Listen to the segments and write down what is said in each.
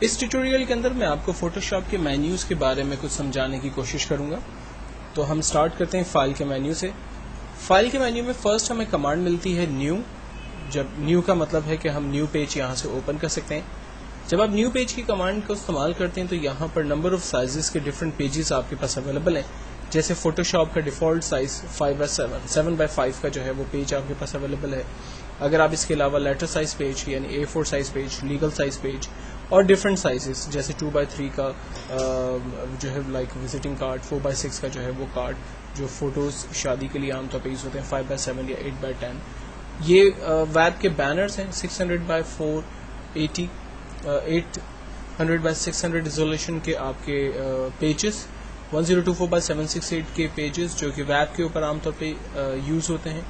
اس tutorial کے اندر میں آپ کو فوٹوشاپ کے مینیوز کے بارے میں کچھ سمجھانے کی کوشش کروں گا. تو ہم سٹارٹ کرتے ہیں فائل کے مینیو سے. فائل کے مینیو میں فرسٹ ہمیں کمانڈ ملتی ہے نیو. جب نیو کا مطلب ہے کہ ہم نیو پیج یہاں سے اوپن کر سکتے ہیں. جب آپ نیو پیج کی کمانڈ کو استعمال کرتے ہیں تو یہاں پر نمبر آف سائزز کے ڈفرینٹ پیجز آپ کے پاس اویلیبل ہیں. جیسے فوٹوشاپ کا ڈیفالٹ سائز 5x7 7x5 کا جو ہے وہ پیج آپ کے پاس اویلیبل ہے. اگر آپ اس کے علاوہ لیٹر سائز پیج یعنی A4 size page, legal size page اور ڈفرینٹ سائزز جیسے 2x3 کا جو ہے لائک وزٹنگ کارڈ، 4x6 کا جو ہے وہ کارڈ جو فوٹوز شادی کے لیے عام طور پہ یوز ہوتے ہیں، 5x7 یا 8x10. یہ ویب کے بینرز ہیں 600x480 800x600 ریزولوشن کے آپ کے پیجز، 1024x768 کے پیجز جو کہ ویب کے اوپر عام طور پہ یوز ہوتے ہیں.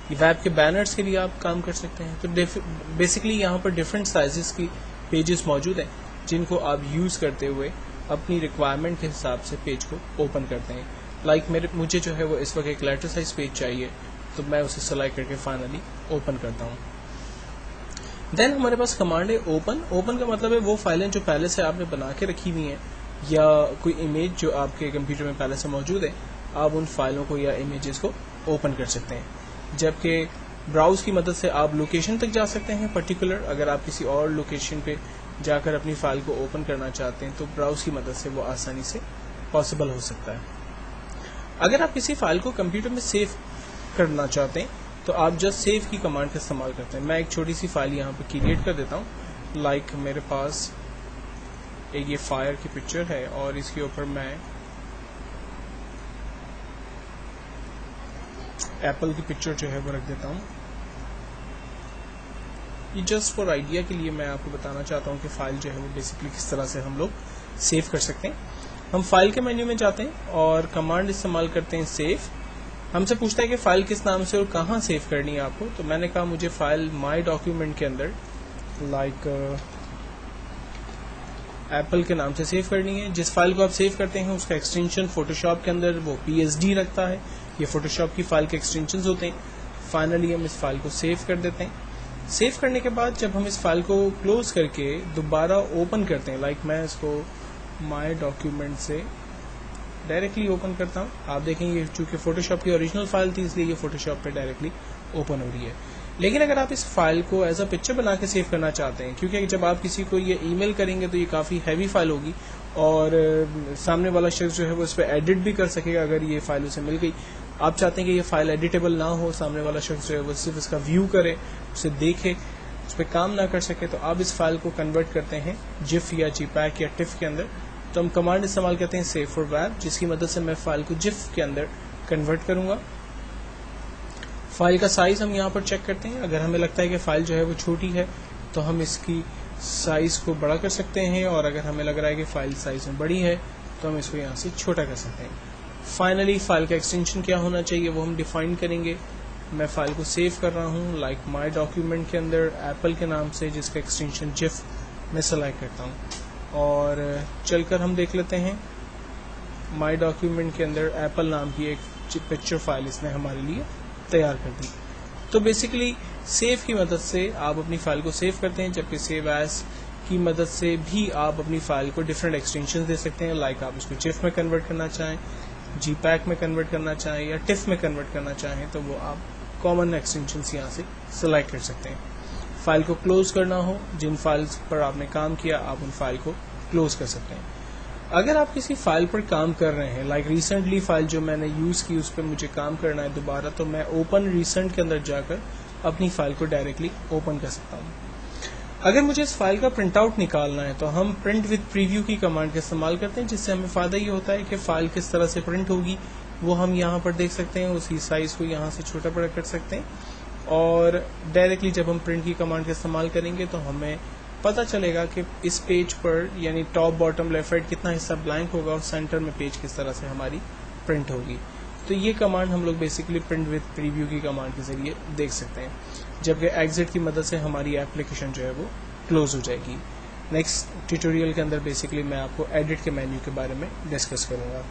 یہ ویب کے بینرز کے لیے آپ کام کر سکتے ہیں. تو بیسکلی یہاں پر ڈفرینٹ سائزز کی پیجز موجود ہیں جن کو آپ یوز کرتے ہوئے اپنی ریکوائرمنٹ کے حساب سے پیج کو اوپن کرتے ہیں. لائک مجھے جو ہے وہ اس وقت ایک لیٹر سائز پیج چاہیے تو میں اسے سلیکٹ کر کے فائنلی اوپن کرتا ہوں. دین ہمارے پاس کمانڈ ہے اوپن. اوپن کا مطلب ہے وہ فائلیں جو پہلے سے آپ نے بنا کے رکھی ہوئی ہیں یا کوئی امیج جو آپ کے کمپیوٹر میں پہلے سے موجود ہے، آپ ان فائلوں کو یا امیجز کو اوپن کر سکتے ہیں. جبکہ براؤز کی مدد سے آپ لوکیشن تک جا سکتے ہیں پرٹیکولر. اگر آپ کسی اور لوکیشن پہ جا کر اپنی فائل کو اوپن کرنا چاہتے ہیں تو براؤز کی مدد سے وہ آسانی سے پاسبل ہو سکتا ہے. اگر آپ کسی فائل کو کمپیوٹر میں سیو کرنا چاہتے ہیں تو آپ جسٹ سیو کی کمانڈ کا استعمال کرتے ہیں. میں ایک چھوٹی سی فائل یہاں پہ کریٹ کر دیتا ہوں. لائک میرے پاس ایک یہ فائر کی پکچر ہے اور اس کے اوپر میں ایپل کی پکچر جو ہے وہ رکھ دیتا ہوں. یہ جسٹ فار آئیڈیا کے لیے میں آپ کو بتانا چاہتا ہوں کہ فائل جو ہے وہ بیسکلی کس طرح سے ہم لوگ سیو کر سکتے ہیں. ہم فائل کے مینیو میں جاتے ہیں اور کمانڈ استعمال کرتے ہیں سیو. ہم سے پوچھتا ہے کہ فائل کس نام سے اور کہاں سیو کرنی ہے آپ کو. تو میں نے کہا مجھے فائل مائی ڈاکیومنٹ کے اندر لائک ایپل کے نام سے سیو کرنی ہے. جس فائل کو آپ سیو کرتے ہیں اس کا ایکسٹینشن فوٹوشاپ کے اندر وہ PSD رکھتا ہے. یہ فوٹوشاپ کی فائل کے ایکسٹینشنز ہوتے ہیں. فائنلی ہم اس فائل کو سیو کر دیتے ہیں. سیو کرنے کے بعد جب ہم اس فائل کو کلوز کر کے دوبارہ اوپن کرتے ہیں، لائک میں اس کو مائی ڈاکیومنٹ سے ڈائریکٹلی اوپن کرتا ہوں. آپ دیکھیں یہ چونکہ فوٹوشاپ کی اوریجنل فائل تھی اس لیے یہ فوٹوشاپ پہ ڈائریکٹلی اوپن ہو رہی ہے. لیکن اگر آپ اس فائل کو ایز اے پکچر بنا کے سیو کرنا چاہتے ہیں، کیونکہ جب آپ کسی کو یہ ای میل کریں گے تو یہ کافی ہیوی فائل ہوگی اور سامنے والا شخص جو ہے وہ اس پہ ایڈٹ بھی کر سکے گا اگر یہ فائل اسے مل گئی. آپ چاہتے ہیں کہ یہ فائل ایڈیٹیبل نہ ہو، سامنے والا شخص جو ہے وہ صرف اس کا ویو کرے، اسے دیکھے، اس پہ کام نہ کر سکے، تو آپ اس فائل کو کنورٹ کرتے ہیں جف یا JPEG یا TIFF کے اندر. تو ہم کمانڈ استعمال کرتے ہیں سیو فار ویب، جس کی مدد سے میں فائل کو جف کے اندر کنورٹ کروں گا. فائل کا سائز ہم یہاں پر چیک کرتے ہیں. اگر ہمیں لگتا ہے کہ فائل جو ہے وہ چھوٹی ہے تو ہم اس کی سائز کو بڑا کر سکتے ہیں، اور اگر ہمیں لگ رہا ہے کہ فائل سائز میں بڑی ہے تو ہم اس کو یہاں سے چھوٹا کر سکتے ہیں. فائنلی فائل کا ایکسٹینشن کیا ہونا چاہیے وہ ہم ڈیفائن کریں گے. میں فائل کو سیو کر رہا ہوں لائک مائی ڈاکیومنٹ کے اندر ایپل کے نام سے، جس کا ایکسٹینشن جف میں سلیکٹ کرتا ہوں. اور چل کر ہم دیکھ لیتے ہیں مائی ڈاکیومنٹ کے اندر ایپل نام کی ایک پکچر فائل اس نے ہمارے لیے تیار کر دی. تو بیسیکلی سیو کی مدد سے آپ اپنی فائل کو سیو کرتے ہیں، جبکہ سیو ایز کی مدد سے بھی آپ اپنی فائل کو ڈفرینٹ ایکسٹینشن دے سکتے ہیں. لائک آپ اس کو جف میں کنورٹ کرنا چاہیں، JPEG میں کنورٹ کرنا چاہیں یا TIFF میں کنورٹ کرنا چاہیں تو وہ آپ کامن ایکسٹینشنز یہاں سے سلیکٹ کر سکتے ہیں. فائل کو کلوز کرنا ہو، جن فائلز پر آپ نے کام کیا آپ ان فائل کو کلوز کر سکتے ہیں. اگر آپ کسی فائل پر کام کر رہے ہیں، لائک ریسنٹلی فائل جو میں نے یوز کی اس پہ مجھے کام کرنا ہے دوبارہ، تو میں اوپن ریسنٹ کے اندر جا کر اپنی فائل کو ڈائریکٹلی اوپن کر سکتا ہوں. اگر مجھے اس فائل کا پرنٹ آؤٹ نکالنا ہے تو ہم پرنٹ وتھ پریویو کی کمانڈ کا استعمال کرتے ہیں، جس سے ہمیں فائدہ یہ ہوتا ہے کہ فائل کس طرح سے پرنٹ ہوگی وہ ہم یہاں پر دیکھ سکتے ہیں. اسی سائز کو یہاں سے چھوٹا بڑا کر سکتے ہیں، اور ڈائریکٹلی جب ہم پرنٹ کی کمانڈ کا استعمال کریں گے تو ہمیں پتہ چلے گا کہ اس پیج پر یعنی ٹاپ باٹم لیفٹ رائٹ کتنا حصہ بلینک ہوگا اور سینٹر میں پیج کس طرح سے ہماری پرنٹ ہوگی. تو یہ کمانڈ ہم لوگ بیسکلی پرنٹ وتھ پریویو کی کمانڈ کے ذریعے دیکھ سکتے ہیں، جبکہ ایگزٹ کی مدد سے ہماری ایپلیکیشن جو ہے وہ کلوز ہو جائے گی. نیکسٹ ٹیوٹوریل کے اندر بیسکلی میں آپ کو ایڈٹ کے مینیو کے بارے میں ڈسکس کروں گا.